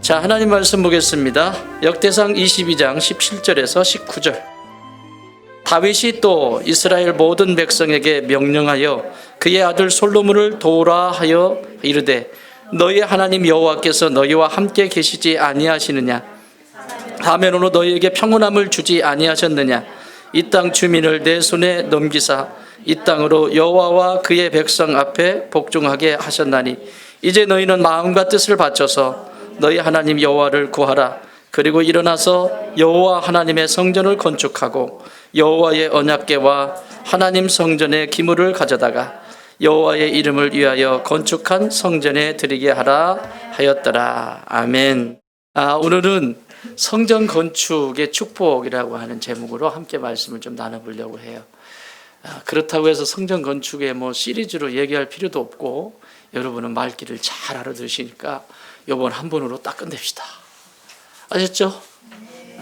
자, 하나님 말씀 보겠습니다. 역대상 22장 17절에서 19절. 다윗이 또 이스라엘 모든 백성에게 명령하여 그의 아들 솔로몬을 도우라 하여 이르되 너희 하나님 여호와께서 너희와 함께 계시지 아니하시느냐? 하멜으로 너희에게 평온함을 주지 아니하셨느냐? 이 땅 주민을 내 손에 넘기사 이 땅으로 여호와와 그의 백성 앞에 복종하게 하셨나니 이제 너희는 마음과 뜻을 바쳐서 너희 하나님 여호와를 구하라. 그리고 일어나서 여호와 하나님의 성전을 건축하고 여호와의 언약궤와 하나님 성전의 기물을 가져다가 여호와의 이름을 위하여 건축한 성전에 드리게 하라 하였더라. 아멘. 오늘은 성전 건축의 축복이라고 하는 제목으로 함께 말씀을 좀 나눠보려고 해요. 그렇다고 해서 성전 건축의 시리즈로 얘기할 필요도 없고 여러분은 말귀를 잘 알아들으시니까 이번 한 번으로 딱 끝냅시다. 아셨죠?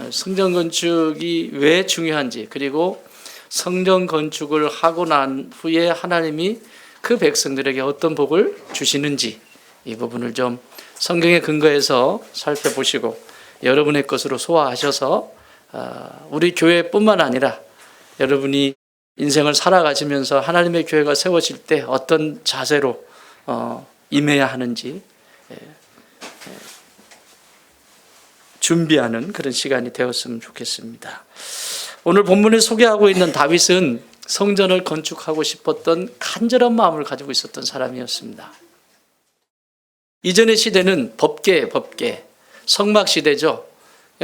성전 건축이 왜 중요한지, 그리고 성전 건축을 하고 난 후에 하나님이 그 백성들에게 어떤 복을 주시는지, 이 부분을 좀 성경에 근거해서 살펴보시고 여러분의 것으로 소화하셔서 우리 교회뿐만 아니라 여러분이 인생을 살아가시면서 하나님의 교회가 세워질 때 어떤 자세로 임해야 하는지 준비하는 그런 시간이 되었으면 좋겠습니다. 오늘 본문에 소개하고 있는 다윗은 성전을 건축하고 싶었던 간절한 마음을 가지고 있었던 사람이었습니다. 이전의 시대는 법궤, 성막 시대죠.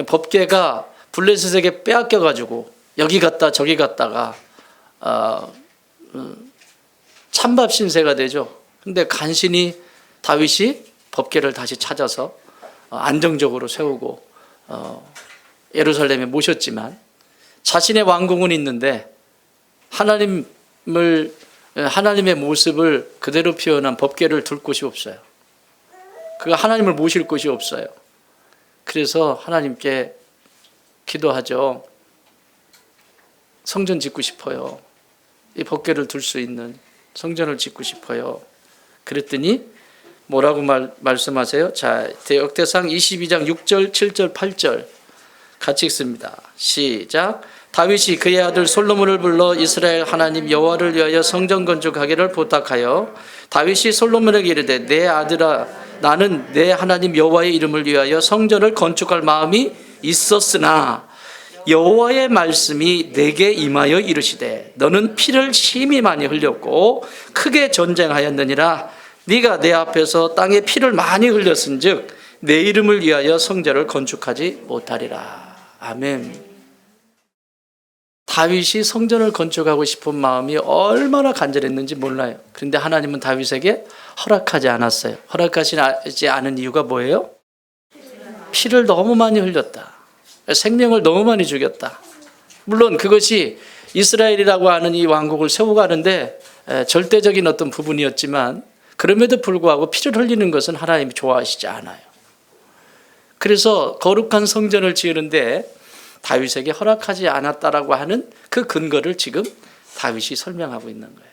법궤가 블레셋에게 빼앗겨가지고 여기 갔다 저기 갔다가 찬밥 신세가 되죠. 근데 간신히 다윗이 법궤를 다시 찾아서 안정적으로 세우고 예루살렘에 모셨지만 자신의 왕궁은 있는데 하나님의 모습을 그대로 표현한 법궤를 둘 곳이 없어요. 그가 하나님을 모실 곳이 없어요. 그래서 하나님께 기도하죠. 성전 짓고 싶어요. 이 법궤를 둘 수 있는 성전을 짓고 싶어요. 그랬더니 뭐라고 말씀하세요? 자, 역대상 22장 6절, 7절, 8절 같이 읽습니다. 시작. 다윗이 그의 아들 솔로몬을 불러 이스라엘 하나님 여호와를 위하여 성전 건축하기를 부탁하여 다윗이 솔로몬에게 이르되 내 아들아 나는 내 하나님 여호와의 이름을 위하여 성전을 건축할 마음이 있었으나 여호와의 말씀이 내게 임하여 이르시되 너는 피를 심히 많이 흘렸고 크게 전쟁하였느니라. 네가 내 앞에서 땅에 피를 많이 흘렸은즉 내 이름을 위하여 성전을 건축하지 못하리라. 아멘. 다윗이 성전을 건축하고 싶은 마음이 얼마나 간절했는지 몰라요. 그런데 하나님은 다윗에게 허락하지 않았어요. 허락하지 않은 이유가 뭐예요? 피를 너무 많이 흘렸다. 생명을 너무 많이 죽였다. 물론 그것이 이스라엘이라고 하는 이 왕국을 세워가는데 절대적인 어떤 부분이었지만 그럼에도 불구하고 피를 흘리는 것은 하나님이 좋아하시지 않아요. 그래서 거룩한 성전을 지으는데 다윗에게 허락하지 않았다라고 하는 그 근거를 지금 다윗이 설명하고 있는 거예요.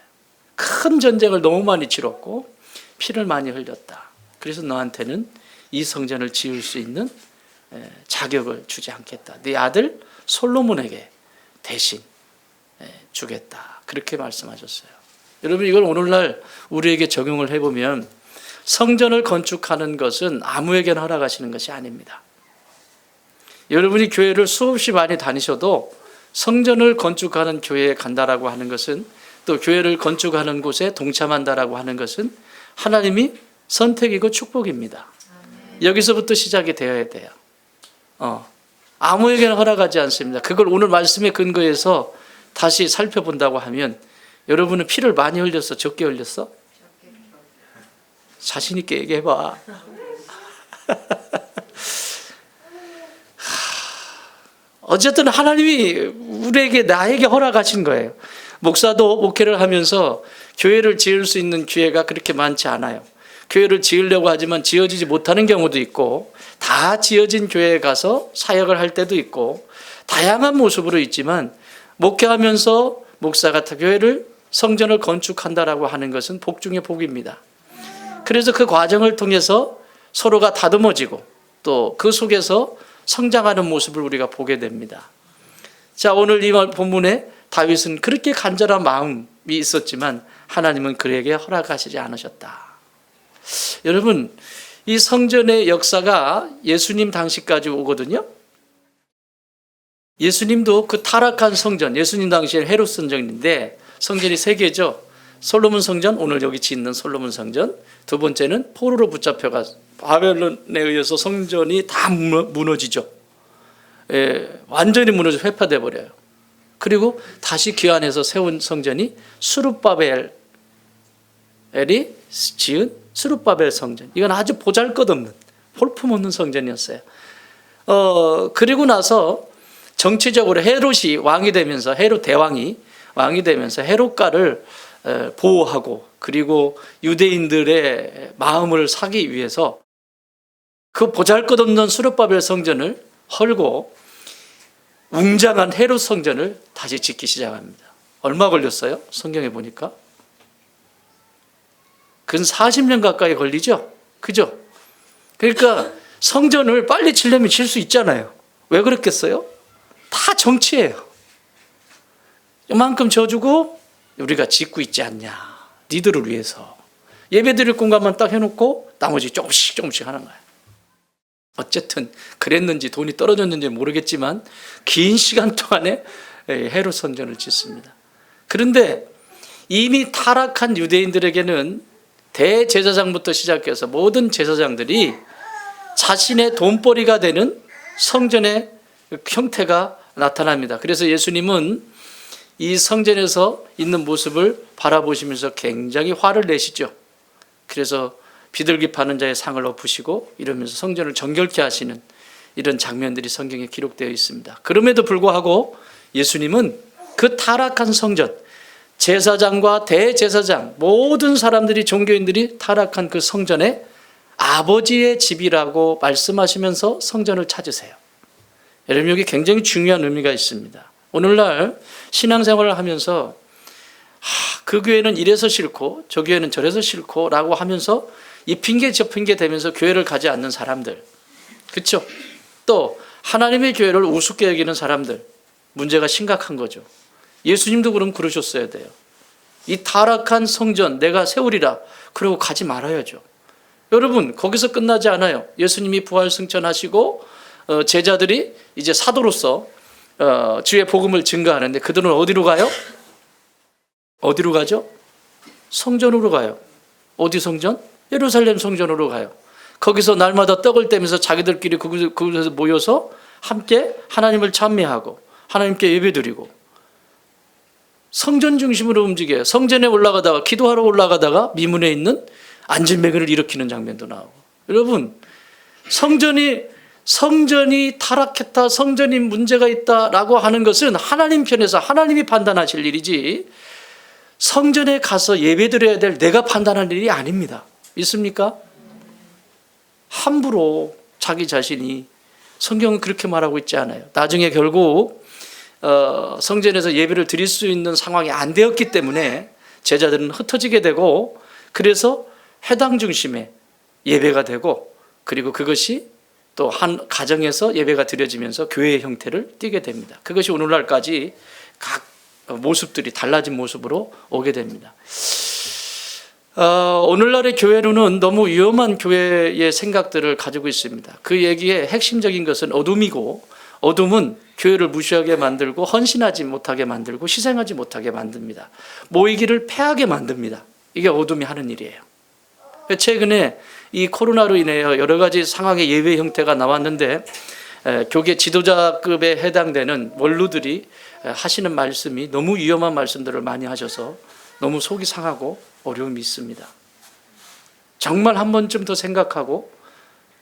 큰 전쟁을 너무 많이 치렀고 피를 많이 흘렸다. 그래서 너한테는 이 성전을 지을 수 있는 자격을 주지 않겠다. 네 아들 솔로몬에게 대신 주겠다. 그렇게 말씀하셨어요. 여러분, 이걸 오늘날 우리에게 적용을 해보면 성전을 건축하는 것은 아무에게나 허락하시는 것이 아닙니다. 여러분이 교회를 수없이 많이 다니셔도 성전을 건축하는 교회에 간다라고 하는 것은, 또 교회를 건축하는 곳에 동참한다라고 하는 것은 하나님이 선택이고 축복입니다. 여기서부터 시작이 되어야 돼요. 아무에게나 허락하지 않습니다. 그걸 오늘 말씀에 근거해서 다시 살펴본다고 하면 여러분은 피를 많이 흘렸어? 적게 흘렸어? 자신 있게 얘기해봐. 어쨌든 하나님이 우리에게, 나에게 허락하신 거예요. 목사도 목회를 하면서 교회를 지을 수 있는 기회가 그렇게 많지 않아요. 교회를 지으려고 하지만 지어지지 못하는 경우도 있고, 다 지어진 교회에 가서 사역을 할 때도 있고, 다양한 모습으로 있지만 목회하면서 목사가 교회를, 성전을 건축한다라고 하는 것은 복 중의 복입니다. 그래서 그 과정을 통해서 서로가 다듬어지고 또 그 속에서 성장하는 모습을 우리가 보게 됩니다. 자, 오늘 이 본문에 다윗은 그렇게 간절한 마음이 있었지만 하나님은 그에게 허락하시지 않으셨다. 여러분, 이 성전의 역사가 예수님 당시까지 오거든요. 예수님도 그 타락한 성전, 예수님 당시에 헤롯 성전인데 성전이 세 개죠. 솔로몬 성전, 오늘 여기 짓는 솔로몬 성전. 두 번째는 포로로 붙잡혀가 바벨론에 의해서 성전이 다 무너지죠. 완전히 무너져 회파돼 버려요. 그리고 다시 귀환해서 세운 성전이 스룹바벨이 지은 스룹바벨 성전. 이건 아주 보잘것없는 볼품없는 성전이었어요. 그리고 나서 정치적으로 헤롯이 왕이 되면서 헤롯 대왕이 왕이 되면서 헤롯가를 보호하고 그리고 유대인들의 마음을 사기 위해서 그 보잘것없는 스룹바벨 성전을 헐고 웅장한 헤롯 성전을 다시 짓기 시작합니다. 얼마 걸렸어요? 성경에 보니까 근 40년 가까이 걸리죠? 그죠? 그러니까 성전을 빨리 지려면 질 수 있잖아요. 왜 그랬겠어요? 다 정치예요. 이만큼 져주고 우리가 짓고 있지 않냐. 니들을 위해서. 예배드릴 공간만 딱 해놓고 나머지 조금씩 하는 거예요. 어쨌든 그랬는지 돈이 떨어졌는지 모르겠지만 긴 시간 동안에 헤롯 성전을 짓습니다. 그런데 이미 타락한 유대인들에게는 대제사장부터 시작해서 모든 제사장들이 자신의 돈벌이가 되는 성전의 형태가 나타납니다. 그래서 예수님은 이 성전에서 있는 모습을 바라보시면서 굉장히 화를 내시죠. 그래서 비둘기 파는 자의 상을 엎으시고 이러면서 성전을 정결케 하시는 이런 장면들이 성경에 기록되어 있습니다. 그럼에도 불구하고 예수님은 그 타락한 성전, 제사장과 대제사장, 모든 사람들이 종교인들이 타락한 그 성전에 아버지의 집이라고 말씀하시면서 성전을 찾으세요. 여러분, 여기 굉장히 중요한 의미가 있습니다. 오늘날 신앙생활을 하면서 그 교회는 이래서 싫고 저 교회는 저래서 싫고 라고 하면서 이 핑계 저 핑계 대면서 교회를 가지 않는 사람들, 그렇죠? 또 하나님의 교회를 우습게 여기는 사람들, 문제가 심각한 거죠. 예수님도 그럼 그러셨어야 돼요. 이 타락한 성전 내가 세우리라 그러고 가지 말아야죠. 여러분, 거기서 끝나지 않아요. 예수님이 부활 승천하시고 제자들이 이제 사도로서 주의 복음을 증거하는데 그들은 어디로 가요? 어디로 가죠? 성전으로 가요. 어디 성전? 예루살렘 성전으로 가요. 거기서 날마다 떡을 떼면서 자기들끼리 그곳에서 모여서 함께 하나님을 찬미하고 하나님께 예배드리고 성전 중심으로 움직여요. 성전에 올라가다가 기도하러 올라가다가 미문에 있는 안진뱅이를 일으키는 장면도 나오고. 여러분, 성전이 타락했다, 성전이 문제가 있다라고 하는 것은 하나님 편에서 하나님이 판단하실 일이지 성전에 가서 예배드려야 될 내가 판단할 일이 아닙니다. 믿습니까? 함부로 자기 자신이, 성경은 그렇게 말하고 있지 않아요. 나중에 결국 성전에서 예배를 드릴 수 있는 상황이 안 되었기 때문에 제자들은 흩어지게 되고 그래서 회당 중심의 예배가 되고 그리고 그것이 또 한 가정에서 예배가 드려지면서 교회의 형태를 띠게 됩니다. 그것이 오늘날까지 각 모습들이 달라진 모습으로 오게 됩니다. 오늘날의 교회로는 너무 위험한 교회의 생각들을 가지고 있습니다. 그 얘기의 핵심적인 것은 어둠이고 어둠은 교회를 무시하게 만들고 헌신하지 못하게 만들고 희생하지 못하게 만듭니다. 모이기를 패하게 만듭니다. 이게 어둠이 하는 일이에요. 최근에 이 코로나로 인해 여러 가지 상황의 예배 형태가 나왔는데 교계 지도자급에 해당되는 원로들이 하시는 말씀이 너무 위험한 말씀들을 많이 하셔서 너무 속이 상하고 어려움이 있습니다. 정말 한 번쯤 더 생각하고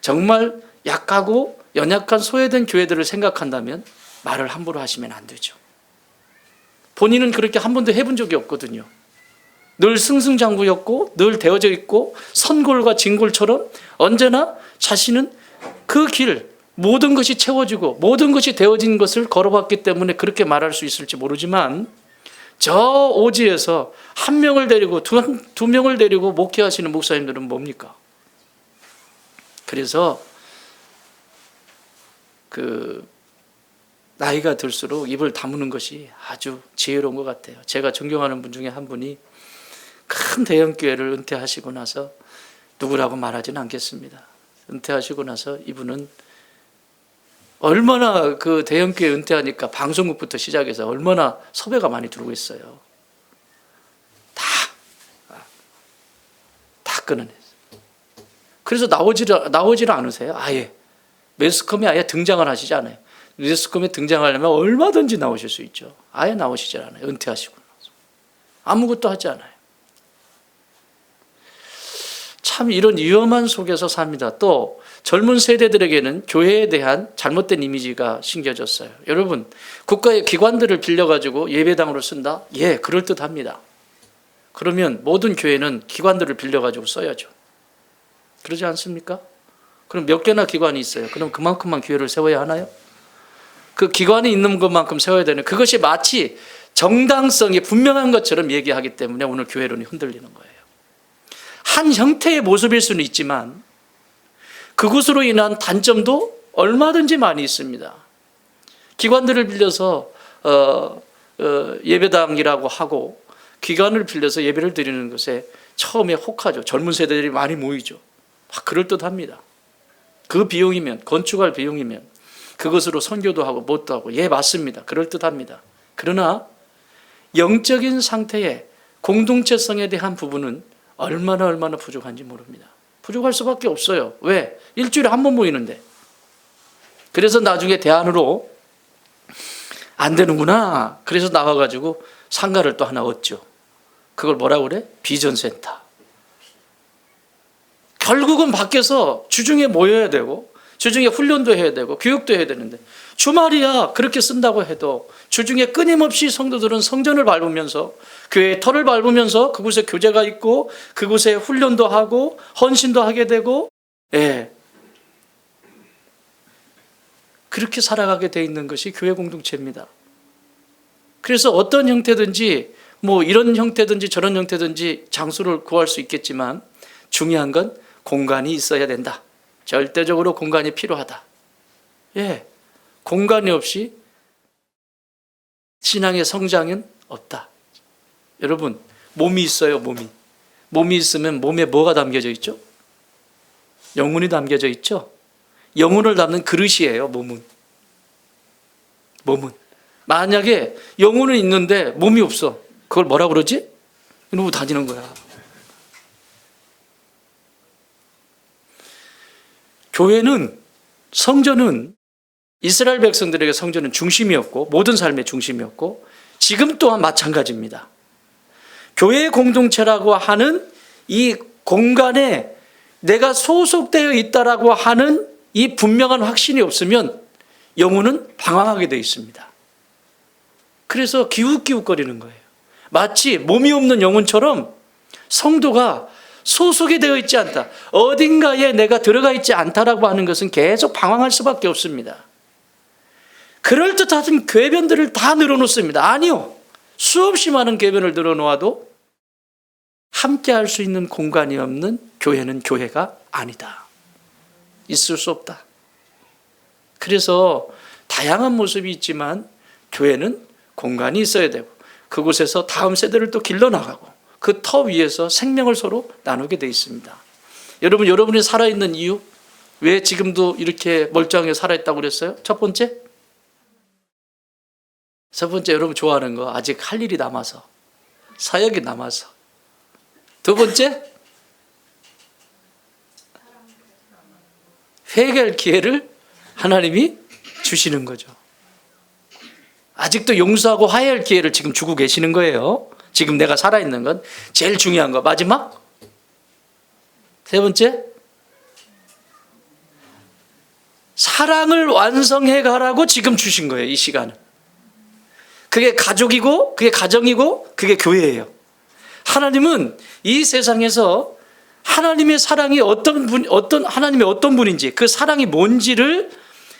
정말 약하고 연약한 소외된 교회들을 생각한다면 말을 함부로 하시면 안 되죠. 본인은 그렇게 한 번도 해본 적이 없거든요. 늘 승승장구였고 늘 되어져 있고 선골과 진골처럼 언제나 자신은 그 길 모든 것이 채워지고 모든 것이 되어진 것을 걸어봤기 때문에 그렇게 말할 수 있을지 모르지만 저 오지에서 한 명을 데리고 두 명을 데리고 목회하시는 목사님들은 뭡니까? 그래서 나이가 들수록 입을 다무는 것이 아주 지혜로운 것 같아요. 제가 존경하는 분 중에 한 분이 큰 대형교회를 은퇴하시고 나서, 누구라고 말하지는 않겠습니다. 은퇴하시고 나서 이분은 얼마나 그 대형교회 은퇴하니까 방송국부터 시작해서 얼마나 섭외가 많이 들어오고 있어요. 다 끊어냈어요. 그래서 나오지를 않으세요. 아예 매스컴에 아예 등장을 하시지 않아요. 매스컴에 등장하려면 얼마든지 나오실 수 있죠. 아예 나오시질 않아요. 은퇴하시고 나서 아무것도 하지 않아요. 참 이런 위험한 속에서 삽니다. 또 젊은 세대들에게는 교회에 대한 잘못된 이미지가 심겨졌어요. 여러분, 국가의 기관들을 빌려가지고 예배당으로 쓴다? 예, 그럴듯합니다. 그러면 모든 교회는 기관들을 빌려가지고 써야죠. 그러지 않습니까? 그럼 몇 개나 기관이 있어요. 그럼 그만큼만 교회를 세워야 하나요? 그 기관이 있는 것만큼 세워야 되는, 그것이 마치 정당성이 분명한 것처럼 얘기하기 때문에 오늘 교회론이 흔들리는 거예요. 한 형태의 모습일 수는 있지만 그것으로 인한 단점도 얼마든지 많이 있습니다. 기관들을 빌려서 예배당이라고 하고 기관을 빌려서 예배를 드리는 것에 처음에 혹하죠. 젊은 세대들이 많이 모이죠. 그럴듯합니다. 그 비용이면, 건축할 비용이면 그것으로 선교도 하고 뭣도 하고, 예, 맞습니다. 그럴듯합니다. 그러나 영적인 상태의 공동체성에 대한 부분은 얼마나 부족한지 모릅니다. 부족할 수밖에 없어요. 왜? 일주일에 한 번 모이는데. 그래서 나중에 대안으로 안 되는구나. 그래서 나와가지고 상가를 또 하나 얻죠. 그걸 뭐라고 그래? 비전센터. 결국은 밖에서 주중에 모여야 되고 주중에 훈련도 해야 되고 교육도 해야 되는데, 주말이야 그렇게 쓴다고 해도 주중에 끊임없이 성도들은 성전을 밟으면서 교회의 터를 밟으면서 그곳에 교제가 있고 그곳에 훈련도 하고 헌신도 하게 되고, 예, 그렇게 살아가게 돼 있는 것이 교회 공동체입니다. 그래서 어떤 형태든지, 뭐 이런 형태든지 저런 형태든지 장소를 구할 수 있겠지만 중요한 건 공간이 있어야 된다. 절대적으로 공간이 필요하다. 예, 공간이 없이 신앙의 성장은 없다. 여러분, 몸이 있어요. 몸이 있으면 몸에 뭐가 담겨져 있죠? 영혼이 담겨져 있죠. 영혼을 담는 그릇이에요. 몸은 만약에 영혼은 있는데 몸이 없어, 그걸 뭐라 그러지? 이러고 다니는 거야. 교회는, 성전은 이스라엘 백성들에게 성전은 중심이었고 모든 삶의 중심이었고 지금 또한 마찬가지입니다. 교회 공동체라고 하는 이 공간에 내가 소속되어 있다라고 하는 이 분명한 확신이 없으면 영혼은 방황하게 되어 있습니다. 그래서 기웃기웃거리는 거예요. 마치 몸이 없는 영혼처럼 성도가 소속이 되어 있지 않다, 어딘가에 내가 들어가 있지 않다라고 하는 것은 계속 방황할 수밖에 없습니다. 그럴듯한 궤변들을 다 늘어놓습니다. 아니요, 수없이 많은 궤변을 늘어놓아도 함께 할 수 있는 공간이 없는 교회는 교회가 아니다. 있을 수 없다. 그래서 다양한 모습이 있지만 교회는 공간이 있어야 되고 그곳에서 다음 세대를 또 길러나가고 그 터 위에서 생명을 서로 나누게 되어 있습니다. 여러분이 살아있는 이유, 왜 지금도 이렇게 멀쩡하게 살아있다고 그랬어요? 첫 번째, 여러분 좋아하는 거, 아직 할 일이 남아서, 사역이 남아서. 두 번째, 회개할 기회를 하나님이 주시는 거죠. 아직도 용서하고 화해할 기회를 지금 주고 계시는 거예요. 지금 내가 살아있는 건 제일 중요한 거. 마지막, 세 번째, 사랑을 완성해 가라고 지금 주신 거예요. 이 시간은. 그게 가족이고 그게 가정이고 그게 교회예요. 하나님은 이 세상에서 하나님의 사랑이 하나님의 어떤 분인지, 그 사랑이 뭔지를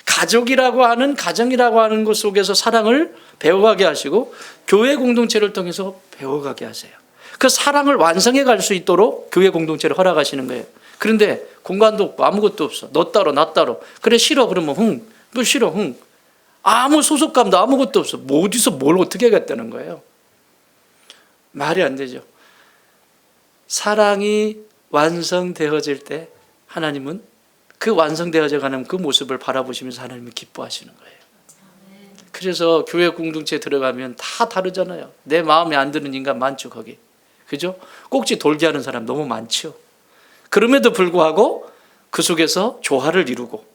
가족이라고 하는, 가정이라고 하는 것 속에서 사랑을 배워가게 하시고 교회 공동체를 통해서 배워가게 하세요. 그 사랑을 완성해 갈 수 있도록 교회 공동체를 허락하시는 거예요. 그런데 공간도 없고 아무것도 없어. 너 따로 나 따로. 그래, 싫어. 그러면 뭐 싫어. 아무 소속감도 아무것도 없어. 뭐 어디서 뭘 어떻게 하겠다는 거예요. 말이 안 되죠. 사랑이 완성되어질 때 하나님은 그 완성되어져 가는 그 모습을 바라보시면서 하나님은 기뻐하시는 거예요. 그래서 교회 공동체에 들어가면 다 다르잖아요. 내 마음에 안 드는 인간 많죠, 거기. 그죠? 꼭지 돌게 하는 사람 너무 많죠. 그럼에도 불구하고 그 속에서 조화를 이루고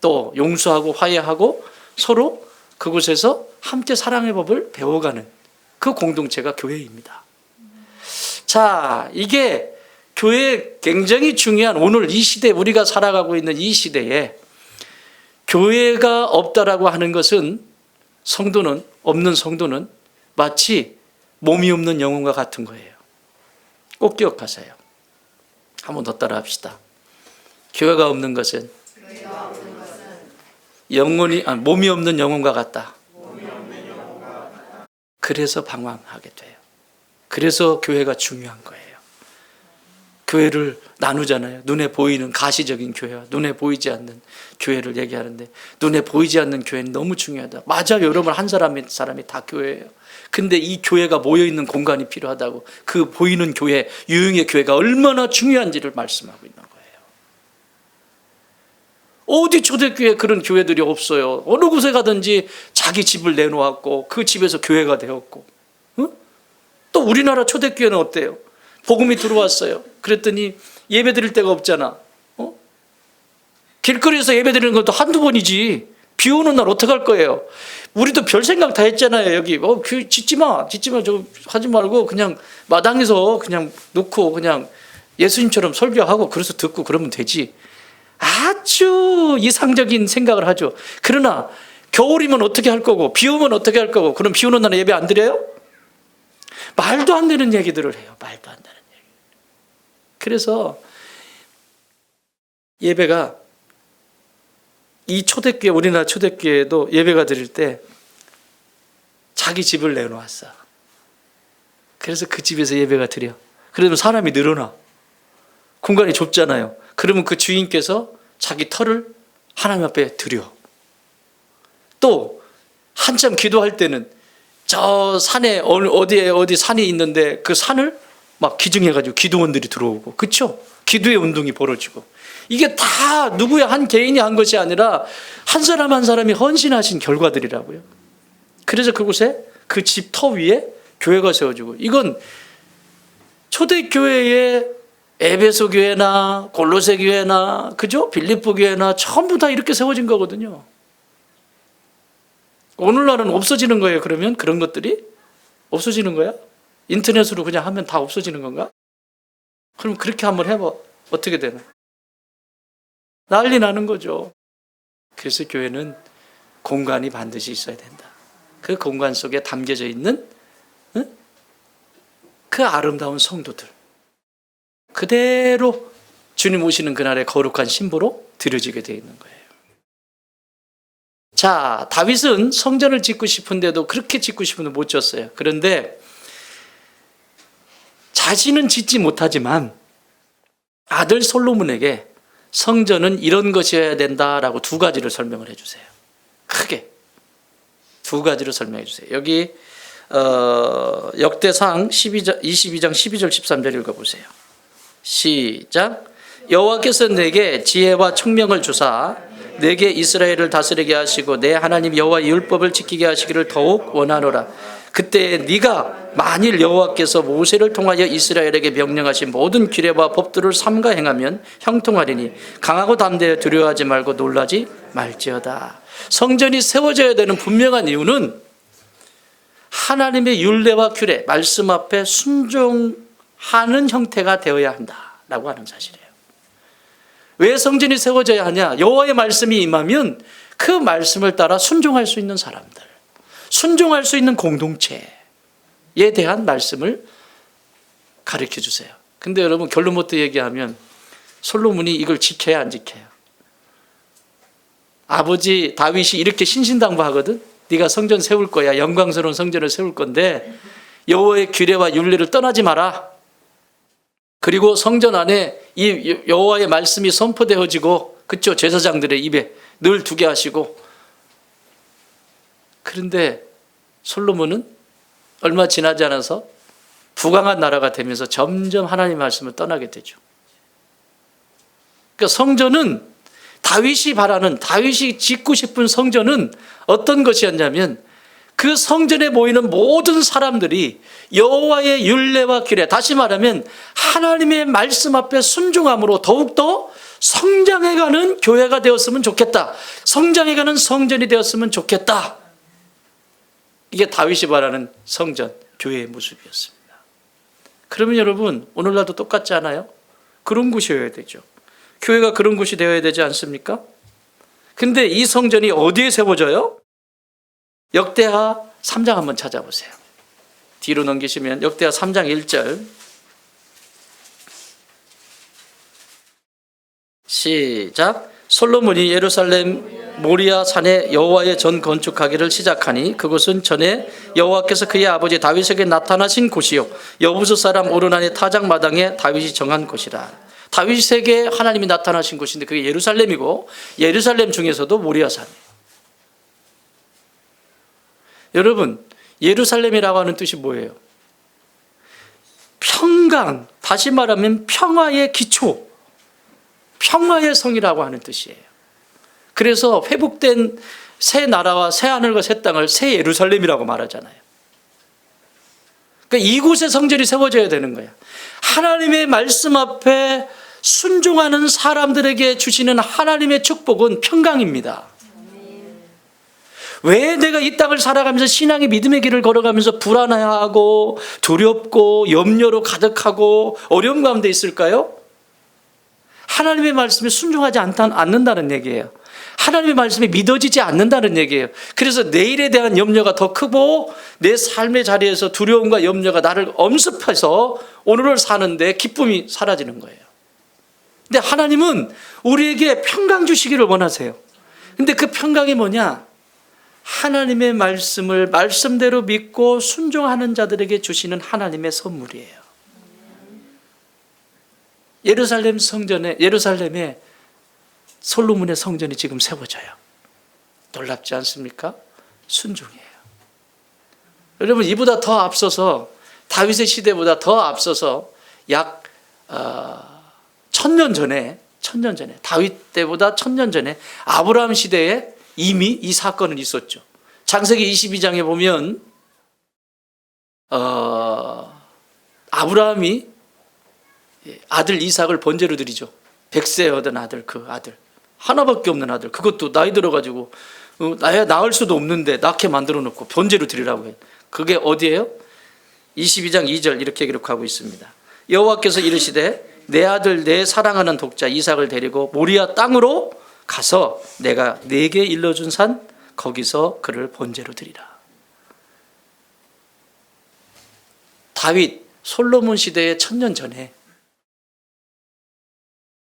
또 용서하고 화해하고 서로 그곳에서 함께 사랑의 법을 배워가는 그 공동체가 교회입니다. 자, 이게 교회에 굉장히 중요한 오늘 이 시대, 우리가 살아가고 있는 이 시대에 교회가 없다라고 하는 것은 없는 성도는 마치 몸이 없는 영혼과 같은 거예요. 꼭 기억하세요. 한 번 더 따라 합시다. 교회가 없는 것은 몸이 없는 영혼과 같다. 그래서 방황하게 돼요. 그래서 교회가 중요한 거예요. 교회를 나누잖아요. 눈에 보이는 가시적인 교회와 눈에 보이지 않는 교회를 얘기하는데 눈에 보이지 않는 교회는 너무 중요하다. 맞아요. 여러분 한 사람이 다 교회예요. 근데 이 교회가 모여있는 공간이 필요하다고 그 보이는 교회, 유형의 교회가 얼마나 중요한지를 말씀하고 있는 거예요. 어디 초대교회 그런 교회들이 없어요. 어느 곳에 가든지 자기 집을 내놓았고 그 집에서 교회가 되었고 또 우리나라 초대교회는 어때요? 복음이 들어왔어요. 그랬더니 예배 드릴 데가 없잖아. 길거리에서 예배 드리는 것도 한두 번이지. 비 오는 날 어떡할 거예요? 우리도 별 생각 다 했잖아요. 여기 짓지 마 저 하지 말고 그냥 마당에서 그냥 놓고 그냥 예수님처럼 설교하고 그래서 듣고 그러면 되지. 아주 이상적인 생각을 하죠. 그러나 겨울이면 어떻게 할 거고 비 오면 어떻게 할 거고 그럼 비 오는 날에 예배 안 드려요? 말도 안 되는 얘기들을 해요. 말도 안 되는 얘기. 그래서 예배가 이 초대교회, 우리나라 초대교회도 예배가 드릴 때 자기 집을 내놓았어. 그래서 그 집에서 예배가 드려. 그러면 사람이 늘어나. 공간이 좁잖아요. 그러면 그 주인께서 자기 터를 하나님 앞에 드려. 또 한참 기도할 때는 저 산에 어디 산이 있는데 그 산을 막 기증해가지고 기도원들이 들어오고, 그렇죠? 기도의 운동이 벌어지고. 이게 다 누구의 한 개인이 한 것이 아니라 한 사람 한 사람이 헌신하신 결과들이라고요. 그래서 그곳에 그 집 터 위에 교회가 세워지고, 이건 초대교회의 에베소 교회나 골로새 교회나 그죠? 빌립보 교회나 전부 다 이렇게 세워진 거거든요. 오늘날은 없어지는 거예요. 그러면 그런 것들이 없어지는 거야? 인터넷으로 그냥 하면 다 없어지는 건가? 그럼 그렇게 한번 해봐. 어떻게 되나? 난리 나는 거죠. 그래서 교회는 공간이 반드시 있어야 된다. 그 공간 속에 담겨져 있는 그 아름다운 성도들 그대로 주님 오시는 그날의 거룩한 신부로 드려지게 되어 있는 거예요. 자, 다윗은 성전을 짓고 싶은데도 그렇게 짓고 싶은데 못 지었어요. 그런데 자신은 짓지 못하지만 아들 솔로몬에게 성전은 이런 것이어야 된다라고 두 가지를 설명을 해주세요. 크게 두 가지로 설명해 주세요. 여기 역대상 22장 12절 13절 읽어보세요. 시작. 여호와께서 내게 지혜와 총명을 주사 내게 이스라엘을 다스리게 하시고 내 하나님 여호와의 율법을 지키게 하시기를 더욱 원하노라. 그때 네가 만일 여호와께서 모세를 통하여 이스라엘에게 명령하신 모든 규례와 법들을 삼가 행하면 형통하리니 강하고 담대하여 두려워하지 말고 놀라지 말지어다. 성전이 세워져야 되는 분명한 이유는 하나님의 율례와 규례, 말씀 앞에 순종하는 형태가 되어야 한다라고 하는 사실이에요. 왜 성전이 세워져야 하냐? 여호와의 말씀이 임하면 그 말씀을 따라 순종할 수 있는 사람들, 순종할 수 있는 공동체에 대한 말씀을 가르쳐 주세요. 근데 여러분 결론부터 얘기하면 솔로몬이 이걸 지켜야 안 지켜요? 아버지 다윗이 이렇게 신신당부하거든. 네가 성전 세울 거야. 영광스러운 성전을 세울 건데 여호와의 규례와 율례를 떠나지 마라. 그리고 성전 안에 이 여호와의 말씀이 선포되어지고, 그렇죠? 제사장들의 입에 늘 두게 하시고 그런데 솔로몬은 얼마 지나지 않아서 부강한 나라가 되면서 점점 하나님의 말씀을 떠나게 되죠. 그러니까 성전은 다윗이 짓고 싶은 성전은 어떤 것이었냐면 그 성전에 모이는 모든 사람들이 여호와의 율례와 규례, 다시 말하면 하나님의 말씀 앞에 순종함으로 더욱더 성장해가는 교회가 되었으면 좋겠다. 성장해가는 성전이 되었으면 좋겠다. 이게 다윗이 바라는 성전, 교회의 모습이었습니다. 그러면 여러분, 오늘날도 똑같지 않아요? 그런 곳이어야 되죠. 교회가 그런 곳이 되어야 되지 않습니까? 근데 이 성전이 어디에 세워져요? 역대하 3장 한번 찾아보세요. 뒤로 넘기시면 역대하 3장 1절. 시작. 솔로몬이 예루살렘 모리아 산에 여호와의 전 건축하기를 시작하니 그곳은 전에 여호와께서 그의 아버지 다윗에게 나타나신 곳이요 여부스 사람 오르난의 타작마당에 다윗이 정한 곳이라. 다윗에게 하나님이 나타나신 곳인데 그게 예루살렘이고 예루살렘 중에서도 모리아 산이에요. 여러분, 예루살렘이라고 하는 뜻이 뭐예요? 평강, 다시 말하면 평화의 기초, 평화의 성이라고 하는 뜻이에요. 그래서 회복된 새 나라와 새 하늘과 새 땅을 새 예루살렘이라고 말하잖아요. 그러니까 이곳에 성전이 세워져야 되는 거야. 하나님의 말씀 앞에 순종하는 사람들에게 주시는 하나님의 축복은 평강입니다. 왜 내가 이 땅을 살아가면서 신앙의 믿음의 길을 걸어가면서 불안해하고 두렵고 염려로 가득하고 어려움 가운데 있을까요? 하나님의 말씀에 순종하지 않는다는 얘기예요. 하나님의 말씀이 믿어지지 않는다는 얘기예요. 그래서 내일에 대한 염려가 더 크고 내 삶의 자리에서 두려움과 염려가 나를 엄습해서 오늘을 사는데 기쁨이 사라지는 거예요. 근데 하나님은 우리에게 평강 주시기를 원하세요. 근데 그 평강이 뭐냐? 하나님의 말씀을 말씀대로 믿고 순종하는 자들에게 주시는 하나님의 선물이에요. 예루살렘에 솔로몬의 성전이 지금 세워져요. 놀랍지 않습니까? 순종이에요. 여러분, 이보다 더 앞서서 다윗의 시대보다 더 앞서서 약 1000년 전에 다윗 때보다 1000년 전에 아브라함 시대에 이미 이 사건은 있었죠. 창세기 22장에 보면 아브라함이 아들 이삭을 번제로 드리죠. 100세 얻은 아들, 그 아들 하나밖에 없는 아들, 그것도 나이 들어가지고 낳을 수도 없는데 낳게 만들어 놓고 번제로 드리라고 해요. 그게 어디예요? 22장 2절 이렇게 기록하고 있습니다. 여호와께서 이르시되 내 아들 내 사랑하는 독자 이삭을 데리고 모리아 땅으로 가서 내가 네게 일러준 산 거기서 그를 번제로 드리라. 다윗 솔로몬 시대의 1000년 전에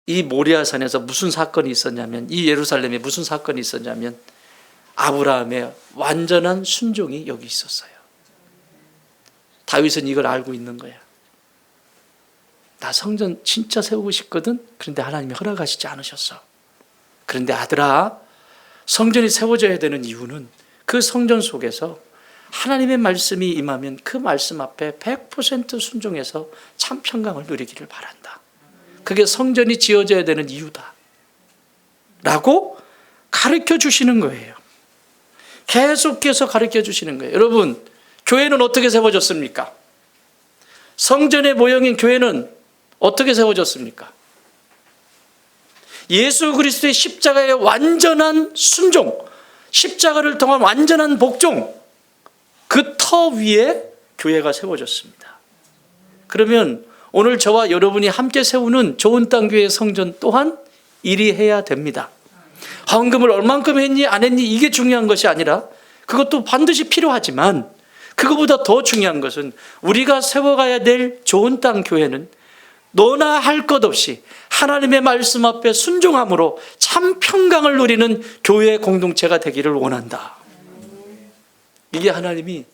이 모리아산에서 무슨 사건이 있었냐면, 이 예루살렘에 무슨 사건이 있었냐면 아브라함의 완전한 순종이 여기 있었어요. 다윗은 이걸 알고 있는 거야. 나 성전 진짜 세우고 싶거든. 그런데 하나님이 허락하시지 않으셨어. 그런데 아들아, 성전이 세워져야 되는 이유는 그 성전 속에서 하나님의 말씀이 임하면 그 말씀 앞에 100% 순종해서 참 평강을 누리기를 바란다. 그게 성전이 지어져야 되는 이유다 라고 가르쳐 주시는 거예요. 계속해서 가르쳐 주시는 거예요. 여러분, 교회는 어떻게 세워졌습니까? 성전의 모형인 교회는 어떻게 세워졌습니까? 예수 그리스도의 십자가의 완전한 순종, 십자가를 통한 완전한 복종, 그 터 위에 교회가 세워졌습니다. 그러면 오늘 저와 여러분이 함께 세우는 좋은 땅 교회 성전 또한 일이 해야 됩니다. 헌금을 얼만큼 했니 안 했니 이게 중요한 것이 아니라, 그것도 반드시 필요하지만 그것보다 더 중요한 것은 우리가 세워가야 될 좋은 땅 교회는 너나 할 것 없이 하나님의 말씀 앞에 순종함으로 참 평강을 누리는 교회 공동체가 되기를 원한다. 이게 하나님이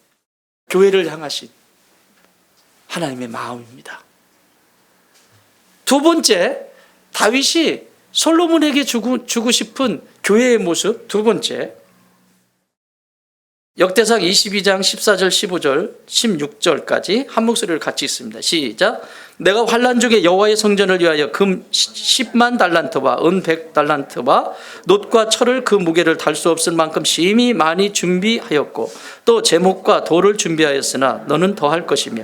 교회를 향하신 하나님의 마음입니다. 두 번째, 다윗이 솔로몬에게 주고 싶은 교회의 모습, 두 번째, 역대상 22장 14절 15절 16절까지 한 목소리를 같이 읽습니다. 시작. 내가 환난 중에 여호와의 성전을 위하여 금 10만 달란트와 은 100달란트와 놋과 철을 그 무게를 달 수 없을 만큼 심히 많이 준비하였고 또 제목과 돌을 준비하였으나 너는 더할 것이며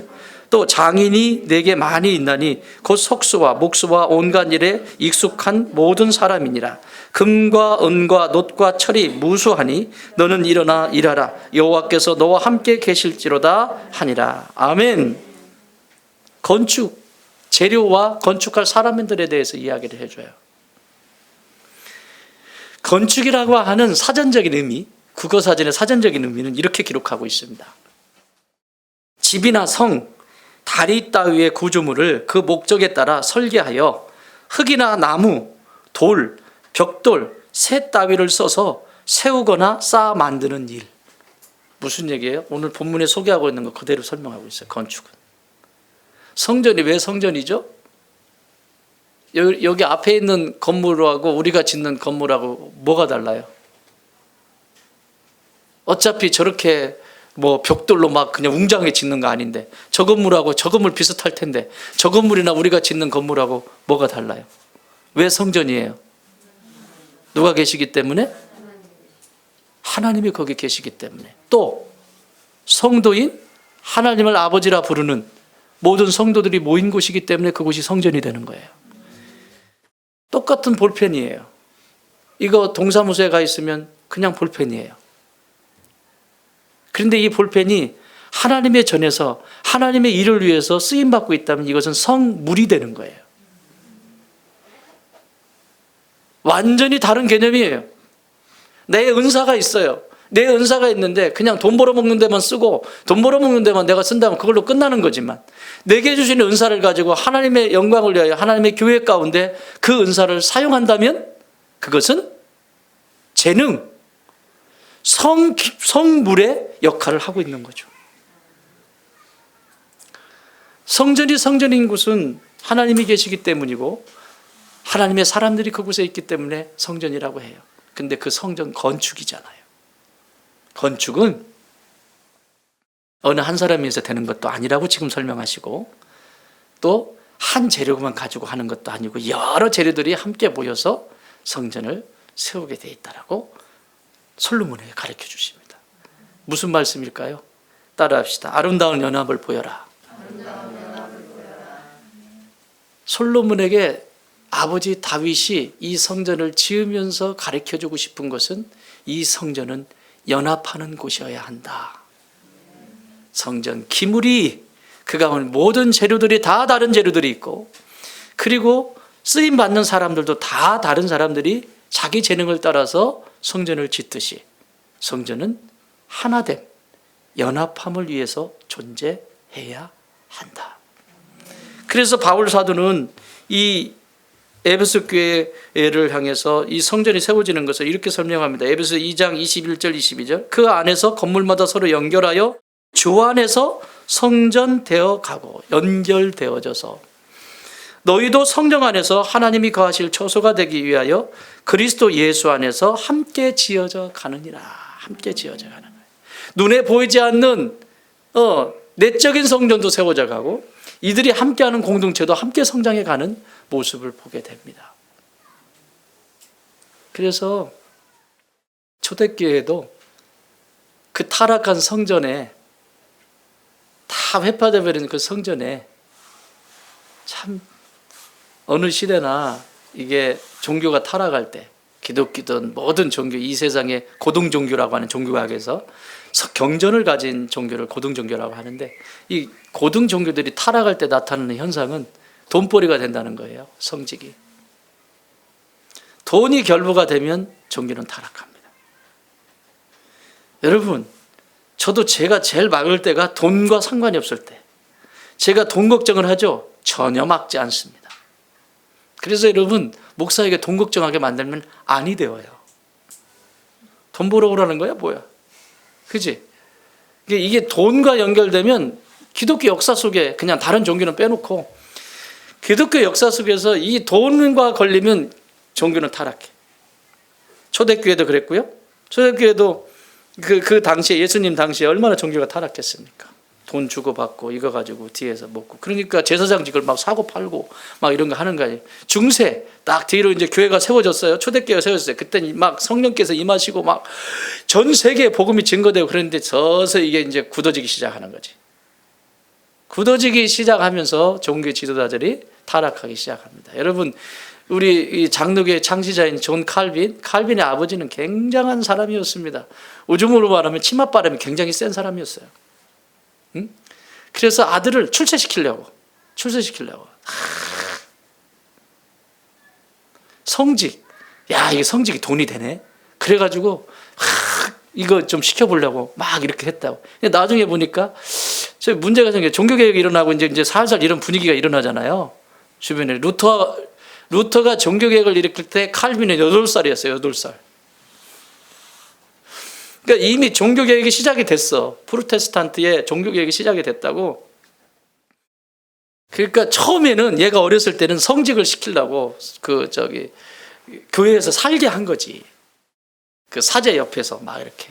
또 장인이 내게 많이 있나니 곧 석수와 목수와 온갖 일에 익숙한 모든 사람이니라. 금과 은과 놋과 철이 무수하니 너는 일어나 일하라. 여호와께서 너와 함께 계실지로다 하니라. 아멘. 건축, 재료와 건축할 사람들에 대해서 이야기를 해줘요. 건축이라고 하는 사전적인 의미, 국어사전의 사전적인 의미는 이렇게 기록하고 있습니다. 집이나 성, 다리 따위의 구조물을 그 목적에 따라 설계하여 흙이나 나무, 돌, 벽돌, 새 따위를 써서 세우거나 쌓아 만드는 일. 무슨 얘기예요? 오늘 본문에 소개하고 있는 거 그대로 설명하고 있어요. 건축은. 성전이 왜 성전이죠? 여기 앞에 있는 건물하고 우리가 짓는 건물하고 뭐가 달라요? 어차피 저렇게 뭐 벽돌로 막 그냥 웅장하게 짓는 거 아닌데 저 건물하고 저 건물 비슷할 텐데 저 건물이나 우리가 짓는 건물하고 뭐가 달라요? 왜 성전이에요? 누가 계시기 때문에? 하나님이 거기 계시기 때문에. 또 성도인 하나님을 아버지라 부르는 모든 성도들이 모인 곳이기 때문에 그곳이 성전이 되는 거예요. 똑같은 볼펜이에요. 이거 동사무소에 가 있으면 그냥 볼펜이에요. 그런데 이 볼펜이 하나님의 전에서 하나님의 일을 위해서 쓰임받고 있다면 이것은 성물이 되는 거예요. 완전히 다른 개념이에요. 내 은사가 있어요. 내 은사가 있는데 그냥 돈 벌어먹는 데만 쓰고 돈 벌어먹는 데만 내가 쓴다면 그걸로 끝나는 거지만 내게 주신 은사를 가지고 하나님의 영광을 위하여 하나님의 교회 가운데 그 은사를 사용한다면 그것은 재능, 성물의 역할을 하고 있는 거죠. 성전이 성전인 곳은 하나님이 계시기 때문이고 하나님의 사람들이 그곳에 있기 때문에 성전이라고 해요. 근데 그 성전 건축이잖아요. 건축은 어느 한 사람이 해서 되는 것도 아니라고 지금 설명하시고 또 한 재료만 가지고 하는 것도 아니고 여러 재료들이 함께 모여서 성전을 세우게 돼 있다라고 솔로몬에게 가르쳐 주십니다. 무슨 말씀일까요? 따라합시다. 아름다운 연합을 보여라. 솔로몬에게 아버지 다윗이 이 성전을 지으면서 가르쳐주고 싶은 것은 이 성전은 연합하는 곳이어야 한다. 성전 기물이 그 가운데 모든 재료들이 다 다른 재료들이 있고 그리고 쓰임받는 사람들도 다 다른 사람들이 자기 재능을 따라서 성전을 짓듯이 성전은 하나됨, 연합함을 위해서 존재해야 한다. 그래서 바울 사도는 이 에베소 교회를 향해서 이 성전이 세워지는 것을 이렇게 설명합니다. 에베소 2장 21절 22절 그 안에서 건물마다 서로 연결하여 주 안에서 성전되어 가고 연결되어져서 너희도 성령 안에서 하나님이 거하실 처소가 되기 위하여 그리스도 예수 안에서 함께 지어져 가느니라. 함께 지어져 가는 거예요. 눈에 보이지 않는 내적인 성전도 세워져 가고 이들이 함께하는 공동체도 함께 성장해 가는 모습을 보게 됩니다. 그래서 초대교회도 그 타락한 성전에 다 회파되어 버린 그 성전에 참 어느 시대나 이게 종교가 타락할 때 기독교든 모든 종교 이 세상의 고등종교라고 하는 종교학에서 경전을 가진 종교를 고등종교라고 하는데 이 고등종교들이 타락할 때 나타나는 현상은 돈벌이가 된다는 거예요. 성직이. 돈이 결부가 되면 종교는 타락합니다. 여러분 저도 제가 제일 막을 때가 돈과 상관이 없을 때 제가 돈 걱정을 하죠. 전혀 막지 않습니다. 그래서 여러분 목사에게 돈 걱정하게 만들면 안이 되어요. 돈 벌어오라는 거야 뭐야. 그지? 이게 돈과 연결되면 기독교 역사 속에 그냥 다른 종교는 빼놓고 기독교 역사 속에서 이 돈과 걸리면 종교는 타락해. 초대교회도 그랬고요. 초대교회도 그 당시에 예수님 당시에 얼마나 종교가 타락했습니까? 돈 주고받고 이거 가지고 뒤에서 먹고 그러니까 제사장직을 막 사고 팔고 막 이런 거 하는 거예요. 중세 딱 뒤로 이제 교회가 세워졌어요. 초대교회가 세워졌어요. 그때 막 성령께서 임하시고 막 전 세계에 복음이 증거되고 그랬는데 서서히 이게 이제 굳어지기 시작하는 거지. 굳어지기 시작하면서 종교 지도자들이 타락하기 시작합니다. 여러분 우리 이 장로교의 창시자인 존 칼빈의 아버지는 굉장한 사람이었습니다. 요즘으로 말하면 치맛바람이 굉장히 센 사람이었어요. 응? 그래서 아들을 출세시키려고 성직, 야 이게 성직이 돈이 되네. 그래가지고 이거 좀 시켜보려고 막 이렇게 했다고. 근데 나중에 보니까 문제가 생겨. 종교개혁이 일어나고 이제 살살 이런 분위기가 일어나잖아요. 주변에 루터가 종교개혁을 일으킬 때 칼빈은 8살이었어요. 8살. 그러니까 이미 종교개혁이 시작이 됐어. 프로테스탄트의 종교개혁이 시작이 됐다고. 그러니까 처음에는 얘가 어렸을 때는 성직을 시키려고 교회에서 살게 한 거지. 그 사제 옆에서 막 이렇게